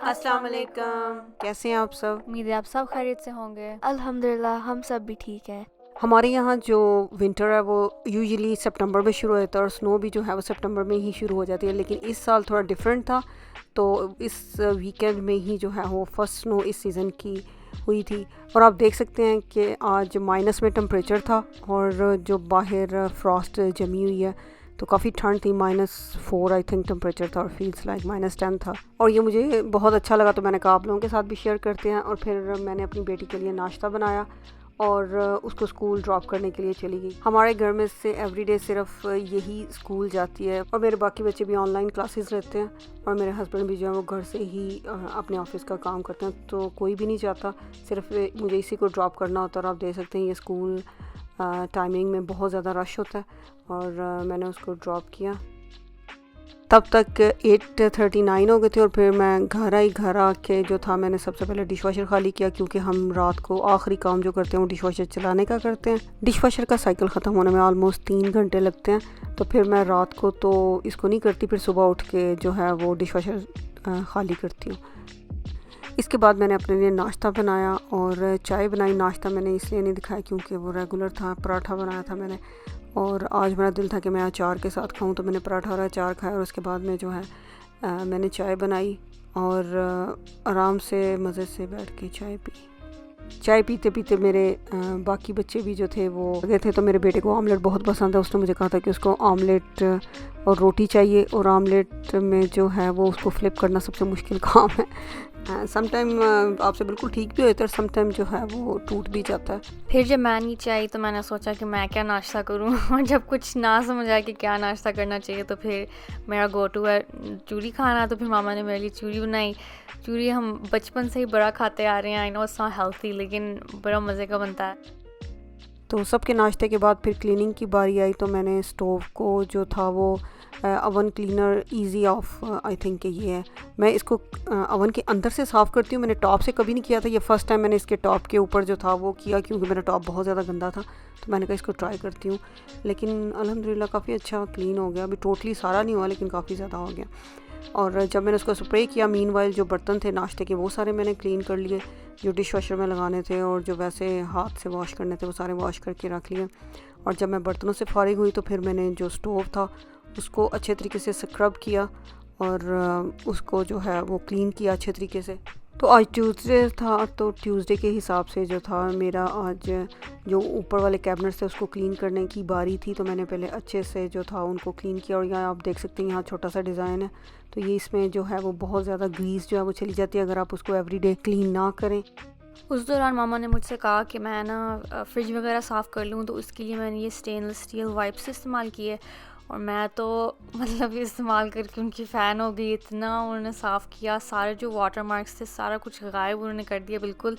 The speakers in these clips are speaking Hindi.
अस्सलाम वालेकुम। कैसे हैं आप सब? उम्मीद है आप सब खैरियत से होंगे। अल्हम्दुलिल्लाह हम सब भी ठीक हैं। हमारे यहाँ जो विंटर है वो यूजुअली सितंबर में शुरू होता है और स्नो भी जो है वो सितंबर में ही शुरू हो जाती है, लेकिन इस साल थोड़ा डिफरेंट था। तो इस वीकेंड में ही जो है वो फर्स्ट स्नो इस सीज़न की हुई थी और आप देख सकते हैं कि आज माइनस में टेम्परेचर था और जो बाहर फ्रॉस्ट जमी हुई है तो काफ़ी ठंड थी। -4 आई थिंक टेम्परेचर था और फील्स लाइक -10 था और ये मुझे बहुत अच्छा लगा, तो मैंने कहा आप लोगों के साथ भी शेयर करते हैं। और फिर मैंने अपनी बेटी के लिए नाश्ता बनाया और उसको स्कूल ड्रॉप करने के लिए चली गई। हमारे घर में से एवरीडे सिर्फ यही स्कूल जाती है और मेरे बाकी बच्चे भी ऑनलाइन क्लासेस रहते हैं और मेरे हस्बैंड भी जो है वो घर से ही अपने ऑफिस का काम करते हैं, तो कोई भी नहीं चाहता, सिर्फ मुझे इसी को ड्रॉप करना होता है। और आप देख सकते हैं ये स्कूल टाइमिंग में बहुत ज़्यादा रश होता है और मैंने उसको ड्रॉप किया। तब तक 8:39 हो गए थे और फिर मैं घर आई। घर आके जो था मैंने सबसे पहले डिश वॉशर खाली किया, क्योंकि हम रात को आखिरी काम जो करते हैं वो डिश वॉशर चलाने का करते हैं। डिश वॉशर का साइकिल ख़त्म होने में ऑलमोस्ट 3 घंटे लगते हैं, तो फिर मैं रात को तो इसको नहीं करती, फिर सुबह उठ के जो है वो डिश वॉशर खाली करती हूँ। इसके बाद मैंने अपने लिए नाश्ता बनाया और चाय बनाई। नाश्ता मैंने इसलिए नहीं दिखाया क्योंकि वो रेगुलर था। पराठा बनाया था मैंने और आज मेरा दिल था कि मैं अचार के साथ खाऊं, तो मैंने पराठा और अचार खाया और उसके बाद में जो है मैंने चाय बनाई और आराम से मज़े से बैठ के चाय पी। चाय पीते पीते मेरे बाकी बच्चे भी जो थे वो गए थे, तो मेरे बेटे को ऑमलेट बहुत पसंद है। उसने मुझे कहा था कि उसको ऑमलेट और रोटी चाहिए और ऑमलेट में जो है वो उसको फ्लिप करना सबसे मुश्किल काम है। समटाइम आपसे बिल्कुल ठीक भी होता है, समटाइम जो है वो टूट भी जाता है। फिर जब मैं नहीं चाहिए तो मैंने सोचा कि मैं क्या नाश्ता करूं और जब कुछ ना समझ आया कि क्या नाश्ता करना चाहिए तो फिर मेरा गो टू है चूरी खाना। तो फिर मामा ने मेरे लिए चूरी बनाई। चूरी हम बचपन से ही बड़ा खाते आ रहे हैं। I know it's not healthy, लेकिन बड़ा मज़े का बनता है। तो सबके नाश्ते के बाद फिर क्लीनिंग की बारी आई, तो मैंने स्टोव को जो था वो oven cleaner easy off I think ये है। मैं इसको अवन के अंदर से साफ़ करती हूँ, मैंने टॉप से कभी नहीं किया था। ये फ़र्स्ट टाइम मैंने इसके टॉप के ऊपर जो था वो किया, क्योंकि मेरा टॉप बहुत ज़्यादा गंदा था, तो मैंने कहा इसको ट्राई करती हूँ। लेकिन अल्हम्दुलिल्लाह काफ़ी अच्छा क्लीन हो गया। अभी टोटली सारा नहीं हुआ लेकिन काफ़ी ज़्यादा हो गया। और जब मैंने उसको स्प्रे किया, मीनवाइल जो बर्तन थे नाश्ते के वो सारे मैंने क्लीन कर लिए, जो डिश वॉशर में लगाने थे और जो वैसे हाथ से वॉश करने थे वो सारे वॉश करके रख लिए। और जब मैं बर्तनों से फारिग हुई तो फिर मैंने जो स्टोव था उसको अच्छे तरीके से स्क्रब किया और उसको जो है वो क्लीन किया अच्छे तरीके से। तो आज ट्यूसडे था, तो ट्यूसडे के हिसाब से जो था मेरा आज जो ऊपर वाले कैबिनेट थे उसको क्लीन करने की बारी थी, तो मैंने पहले अच्छे से जो था उनको क्लीन किया। और यहाँ आप देख सकते हैं यहाँ छोटा सा डिज़ाइन है, तो ये इसमें जो है वो बहुत ज़्यादा ग्रीस जो है वो चली जाती है अगर आप उसको एवरीडे क्लीन ना करें। उस दौरान मामा ने मुझसे कहा कि मैं ना फ्रिज वगैरह साफ़ कर लूँ, तो उसके लिए मैंने ये स्टेनलेस स्टील वाइप्स इस्तेमाल किए और मैं तो मतलब इस्तेमाल करके उनकी फ़ैन हो गई। इतना उन्होंने साफ़ किया, सारे जो वाटर मार्क्स थे सारा कुछ गायब उन्होंने कर दिया बिल्कुल।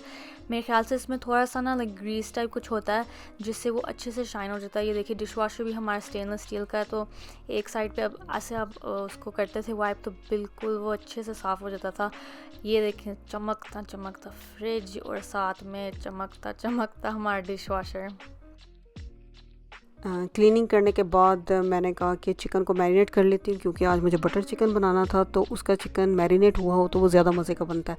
मेरे ख्याल से इसमें थोड़ा सा ना लाइक ग्रीस टाइप कुछ होता है जिससे वो अच्छे से शाइन हो जाता है। ये देखिए डिश वॉशर भी हमारा स्टेनलेस स्टील का है, तो एक साइड पे अब ऐसे आप उसको करते थे वाइप तो बिल्कुल वो अच्छे से साफ़ हो जाता था। ये देखें चमकता चमकता फ्रिज और साथ में चमकता चमकता हमारा डिश वॉशर। क्लीनिंग करने के बाद मैंने कहा कि चिकन को मैरिनेट कर लेती हूँ, क्योंकि आज मुझे बटर चिकन बनाना था, तो उसका चिकन मैरिनेट हुआ हो तो वो ज़्यादा मज़े का बनता है।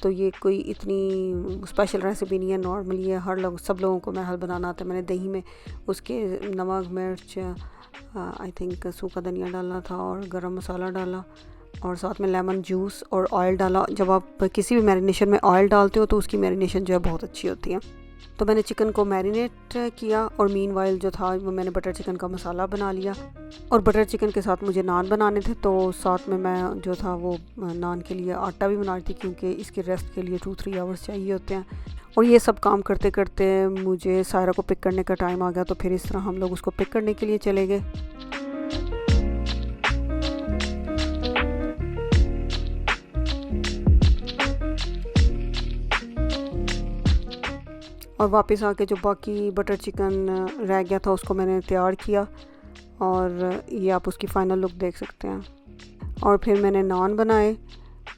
तो ये कोई इतनी स्पेशल रेसिपी नहीं है, नॉर्मली है, हर लोग सब लोगों को महल बनाना आता है। मैंने दही में उसके नमक मिर्च आई थिंक सूखा धनिया डालना था और गरम मसाला डाला और साथ में लेमन जूस और ऑयल डाला। जब आप किसी भी मैरिनेशन में ऑयल डालते हो तो उसकी मैरिनेशन जो है बहुत अच्छी होती है। तो मैंने चिकन को मैरिनेट किया और मीनवाइल जो था वो मैंने बटर चिकन का मसाला बना लिया। और बटर चिकन के साथ मुझे नान बनाने थे, तो साथ में मैं जो था वो नान के लिए आटा भी बना रही थी, क्योंकि इसके रेस्ट के लिए 2-3 आवर्स चाहिए होते हैं। और ये सब काम करते करते मुझे सायरा को पिक करने का टाइम आ गया, तो फिर इस तरह हम लोग उसको पिक करने के लिए चले गए। और वापस आके जो बाकी बटर चिकन रह गया था उसको मैंने तैयार किया और ये आप उसकी फ़ाइनल लुक देख सकते हैं। और फिर मैंने नान बनाए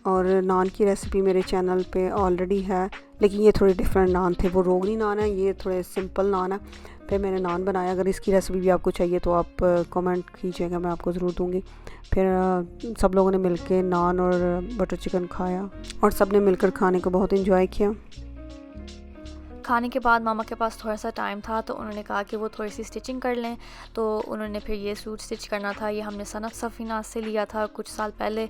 और नान की रेसिपी मेरे चैनल पे ऑलरेडी है, लेकिन ये थोड़े डिफरेंट नान थे। वो रोगनी नान है, ये थोड़े सिंपल नान है। फिर मैंने नान बनाया। अगर इसकी रेसिपी भी आपको चाहिए तो आप कमेंट कीजिएगा, मैं आपको ज़रूर दूँगी। फिर सब लोगों ने मिलके नान और बटर चिकन खाया और सब ने मिलकर खाने को बहुत इन्जॉय किया। खाने के बाद मामा के पास थोड़ा सा टाइम था तो उन्होंने कहा कि वो थोड़ी सी स्टिचिंग कर लें। तो उन्होंने फिर ये सूट स्टिच करना था। ये हमने सनत सफ़ीना से लिया था कुछ साल पहले।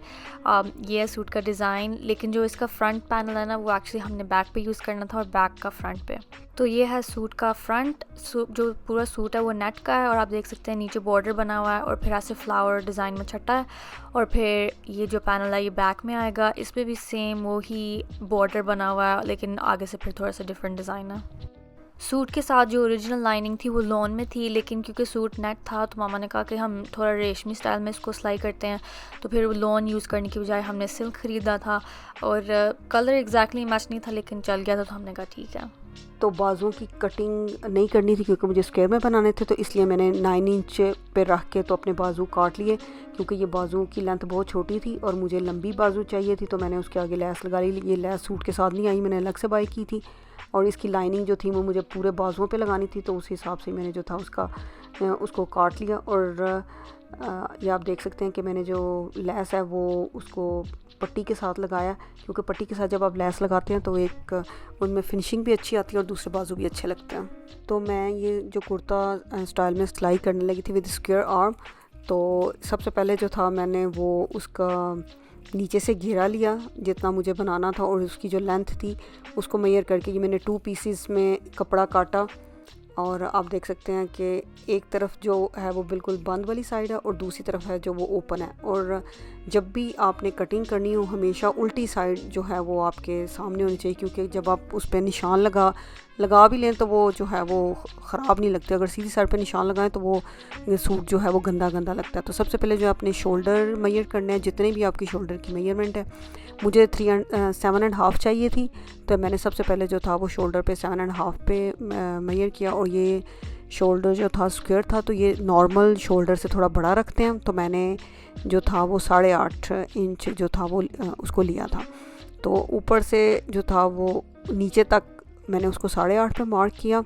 ये सूट का डिज़ाइन, लेकिन जो इसका फ्रंट पैनल है ना वो एक्चुअली हमने बैक पे यूज़ करना था और बैक का फ्रंट पे। तो ये है सूट का फ्रंट। जो पूरा सूट है वो नेट का है और आप देख सकते हैं नीचे बॉर्डर बना हुआ है और फिर ऐसे फ्लावर डिज़ाइन में छटा है। और फिर ये जो पैनल है ये बैक में आएगा, इस पर भी सेम वो ही बॉर्डर बना हुआ है, लेकिन आगे से फिर थोड़ा सा डिफरेंट डिज़ाइन है। सूट के साथ जो ओरिजिनल लाइनिंग थी वो लॉन में थी, लेकिन क्योंकि सूट नेट था तो मामा ने कहा कि हम थोड़ा रेशमी स्टाइल में इसको सिलाई करते हैं। तो फिर लॉन यूज़ करने की बजाय हमने सिल्क ख़रीदा था और कलर एग्जैक्टली मैच नहीं था, लेकिन चल गया था तो हमने कहा ठीक है। तो बाजुओं की कटिंग नहीं करनी थी क्योंकि मुझे स्क्वायर में बनाने थे, तो इसलिए मैंने 9 इंच पे रख के तो अपने बाजू काट लिए, क्योंकि ये बाजुओं की लेंथ बहुत छोटी थी और मुझे लंबी बाजू चाहिए थी। तो मैंने उसके आगे लैस लगा ली। ये लैस सूट के साथ नहीं आई, मैंने अलग से बाई की थी। और इसकी लाइनिंग जो थी वो मुझे पूरे बाजुओं पे लगानी थी, तो उस हिसाब से मैंने जो था उसको काट लिया। और ये आप देख सकते हैं कि मैंने जो लैस है वो उसको पट्टी के साथ लगाया, क्योंकि पट्टी के साथ जब आप लैस लगाते हैं तो एक उनमें फिनिशिंग भी अच्छी आती है और दूसरे बाजू भी अच्छे लगते हैं। तो मैं ये जो कुर्ता स्टाइल में सिलाई करने लगी थी विद स्क्वायर आर्म। तो सबसे पहले जो था मैंने वो उसका नीचे से घेरा लिया जितना मुझे बनाना था, और उसकी जो लेंथ थी उसको मेजर करके ये मैंने 2 पीसेस में कपड़ा काटा। और आप देख सकते हैं कि एक तरफ जो है वो बिल्कुल बंद वाली साइड है और दूसरी तरफ है जो वो ओपन है। और जब भी आपने कटिंग करनी हो हमेशा उल्टी साइड जो है वो आपके सामने होनी चाहिए, क्योंकि जब आप उस पर निशान लगा भी लें तो वो जो है वो ख़राब नहीं लगते। अगर सीधी साइड पे निशान लगाएं तो वो सूट जो है वो गंदा लगता है। तो सबसे पहले जो आपने शोल्डर मेजर करने हैं, जितने भी आपकी शोल्डर की मेजरमेंट है, मुझे 7.5 चाहिए थी। तो मैंने सबसे पहले जो था वो शोल्डर पे 7.5 पे मेजर किया। और ये शोल्डर जो था स्क्वायर था, तो ये नॉर्मल शोल्डर से थोड़ा बड़ा रखते हैं, तो मैंने जो था वो 8.5 इंच जो था वो उसको लिया था। तो ऊपर से जो था वो नीचे तक मैंने उसको 8.5 पे मार्क किया।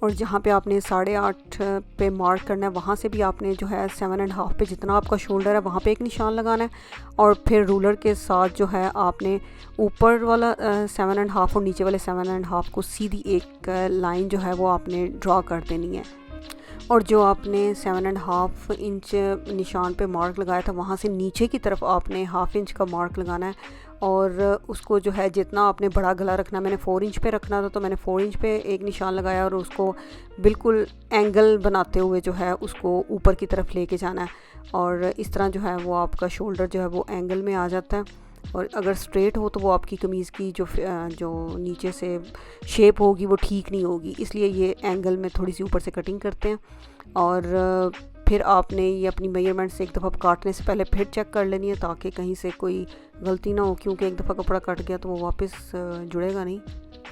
और जहाँ पे आपने 8.5 पे मार्क करना है वहाँ से भी आपने जो है 7.5 पे जितना आपका शोल्डर है वहाँ पे एक निशान लगाना है। और फिर रूलर के साथ जो है आपने ऊपर वाला 7.5 और नीचे वाले 7.5 को सीधी एक लाइन जो है वो आपने ड्रा कर देनी है। और जो आपने 7.5 इंच निशान पे मार्क लगाया था वहाँ से नीचे की तरफ आपने 1/2 इंच का मार्क लगाना है। और उसको जो है जितना आपने बड़ा गला रखना, मैंने 4 इंच पे रखना था तो मैंने 4 इंच पे एक निशान लगाया और उसको बिल्कुल एंगल बनाते हुए जो है उसको ऊपर की तरफ लेके जाना है। और इस तरह जो है वो आपका शोल्डर जो है वो एंगल में आ जाता है। और अगर स्ट्रेट हो तो वो आपकी कमीज़ की जो नीचे से शेप होगी वो ठीक नहीं होगी, इसलिए ये एंगल में थोड़ी सी ऊपर से कटिंग करते हैं। और फिर आपने ये अपनी मेजरमेंट से एक दफ़ा काटने से पहले फिर चेक कर लेनी है, ताकि कहीं से कोई गलती ना हो, क्योंकि एक दफ़ा कपड़ा कट गया तो वो वापस जुड़ेगा नहीं।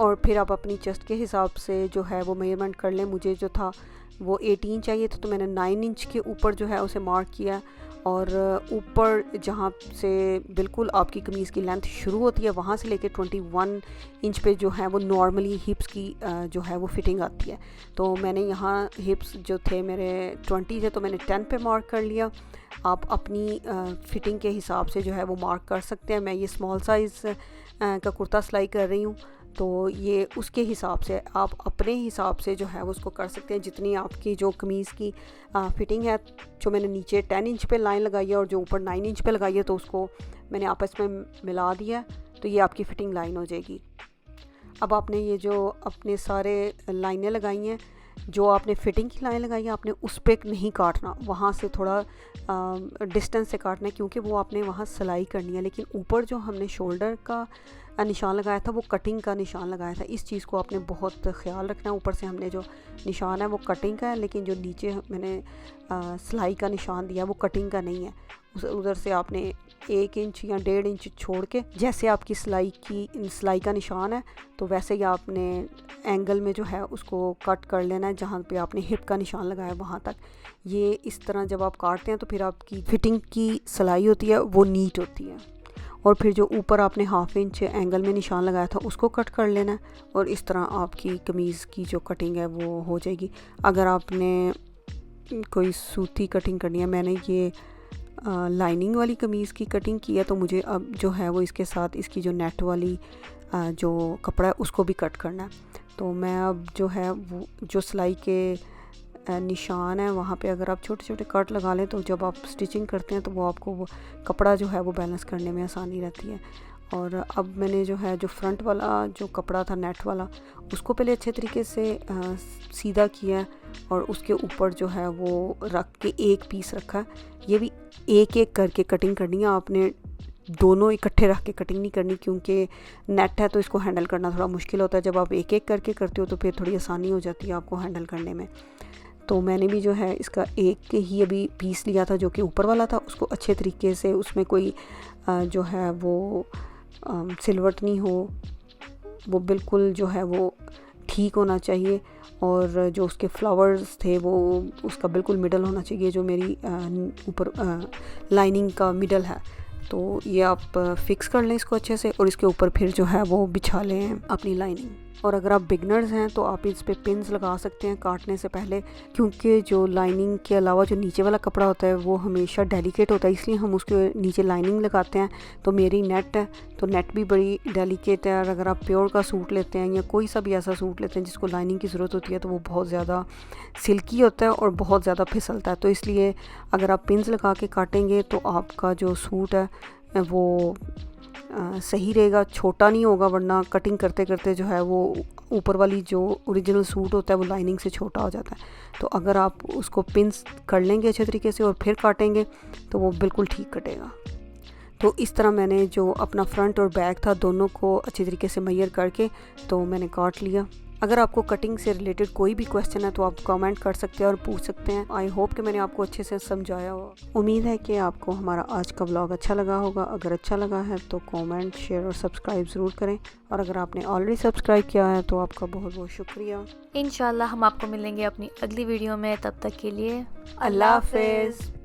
और फिर आप अपनी चेस्ट के हिसाब से जो है वो मेजरमेंट कर लें। मुझे जो था वो 18 चाहिए था, तो मैंने 9 इंच के ऊपर जो है उसे मार्क किया। और ऊपर जहाँ से बिल्कुल आपकी कमीज़ की लेंथ शुरू होती है वहाँ से लेके 21 इंच पे जो है वो नॉर्मली हिप्स की जो है वो फिटिंग आती है। तो मैंने यहाँ हिप्स जो थे मेरे 20 थे तो मैंने 10 पे मार्क कर लिया। आप अपनी फिटिंग के हिसाब से जो है वो मार्क कर सकते हैं। मैं ये स्मॉल साइज़ का कुर्ता सिलाई कर रही हूँ, तो ये उसके हिसाब से आप अपने हिसाब से जो है वो उसको कर सकते हैं, जितनी आपकी जो कमीज़ की फिटिंग है। जो मैंने नीचे 10 इंच पे लाइन लगाई है और जो ऊपर 9 इंच पे लगाई है, तो उसको मैंने आपस में मिला दिया, तो ये आपकी फ़िटिंग लाइन हो जाएगी। अब आपने ये जो अपने सारे लाइनें लगाई हैं, जो आपने फ़िटिंग की लाइन लगाई है आपने उस पे नहीं काटना, वहाँ से थोड़ा डिस्टेंस से काटना है, क्योंकि वो आपने वहाँ सिलाई करनी है। लेकिन ऊपर जो हमने शोल्डर का निशान लगाया था वो कटिंग का निशान लगाया था। इस चीज़ को आपने बहुत ख्याल रखना है। ऊपर से हमने जो निशान है वो कटिंग का है, लेकिन जो नीचे मैंने सिलाई का निशान दिया वो कटिंग का नहीं है। उधर से आपने 1 इंच या 1.5 इंच छोड़ के, जैसे आपकी सिलाई का निशान है तो वैसे ही आपने एंगल में जो है उसको कट कर लेना है, जहाँ पे आपने हिप का निशान लगाया वहाँ तक। ये इस तरह जब आप काटते हैं तो फिर आपकी फ़िटिंग की सिलाई होती है वो नीट होती है। और फिर जो ऊपर आपने हाफ इंच एंगल में निशान लगाया था उसको कट कर लेना है और इस तरह आपकी कमीज़ की जो कटिंग है वो हो जाएगी। अगर आपने कोई सूती कटिंग करनी है, मैंने ये लाइनिंग वाली कमीज़ की कटिंग की है, तो मुझे अब जो है वो इसके साथ इसकी जो नेट वाली जो कपड़ा है उसको भी कट करना है। तो मैं अब जो है वो जो सिलाई के निशान है वहाँ पे अगर आप छोटे छोटे कट लगा लें तो जब आप स्टिचिंग करते हैं तो वो आपको वो कपड़ा जो है वो बैलेंस करने में आसानी रहती है। और अब मैंने जो है जो फ्रंट वाला जो कपड़ा था नेट वाला उसको पहले अच्छे तरीके से सीधा किया और उसके ऊपर जो है वो रख के एक पीस रखा है। ये भी एक एक करके कटिंग करनी है, आपने दोनों इकट्ठे रख के कटिंग नहीं करनी, क्योंकि नेट है तो इसको हैंडल करना थोड़ा मुश्किल होता है। जब आप एक एक करके करते हो तो फिर थोड़ी आसानी हो जाती है आपको हैंडल करने में। तो मैंने भी जो है इसका एक ही अभी पीस लिया था जो कि ऊपर वाला था, उसको अच्छे तरीके से उसमें कोई जो है वो सिलवट नहीं हो, वो बिल्कुल जो है वो ठीक होना चाहिए। और जो उसके फ्लावर्स थे वो उसका बिल्कुल मिडल होना चाहिए, जो मेरी ऊपर लाइनिंग का मिडल है। तो ये आप फिक्स कर लें इसको अच्छे से और इसके ऊपर फिर जो है वो बिछा लें अपनी लाइनिंग। और अगर आप बिगनर्स हैं तो आप इस पे पिन्स लगा सकते हैं काटने से पहले, क्योंकि जो लाइनिंग के अलावा जो नीचे वाला कपड़ा होता है वो हमेशा डेलिकेट होता है, इसलिए हम उसके नीचे लाइनिंग लगाते हैं। तो मेरी नेट है तो नेट भी बड़ी डेलिकेट है, और अगर आप प्योर का सूट लेते हैं या कोई सा भी ऐसा सूट लेते हैं जिसको लाइनिंग की ज़रूरत होती है तो वो बहुत ज़्यादा सिल्की होता है और बहुत ज़्यादा फिसलता है। तो इसलिए अगर आप पिन्स लगा के काटेंगे तो आपका जो सूट है वो सही रहेगा, छोटा नहीं होगा, वरना कटिंग करते करते जो है वो ऊपर वाली जो ओरिजिनल सूट होता है वो लाइनिंग से छोटा हो जाता है। तो अगर आप उसको पिन्स कर लेंगे अच्छे तरीके से और फिर काटेंगे तो वो बिल्कुल ठीक कटेगा। तो इस तरह मैंने जो अपना फ्रंट और बैक था दोनों को अच्छी तरीके से मेजर करके तो मैंने काट लिया। अगर आपको कटिंग से रिलेटेड कोई भी क्वेश्चन है तो आप कमेंट कर सकते हैं और पूछ सकते हैं। आई होप कि मैंने आपको अच्छे से समझाया हो। उम्मीद है कि आपको हमारा आज का व्लॉग अच्छा लगा होगा। अगर अच्छा लगा है तो कमेंट, शेयर और सब्सक्राइब ज़रूर करें, और अगर आपने ऑलरेडी सब्सक्राइब किया है तो आपका बहुत बहुत शुक्रिया। इंशाल्लाह हम आपको मिलेंगे अपनी अगली वीडियो में, तब तक के लिए अल्लाह हाफ़िज़।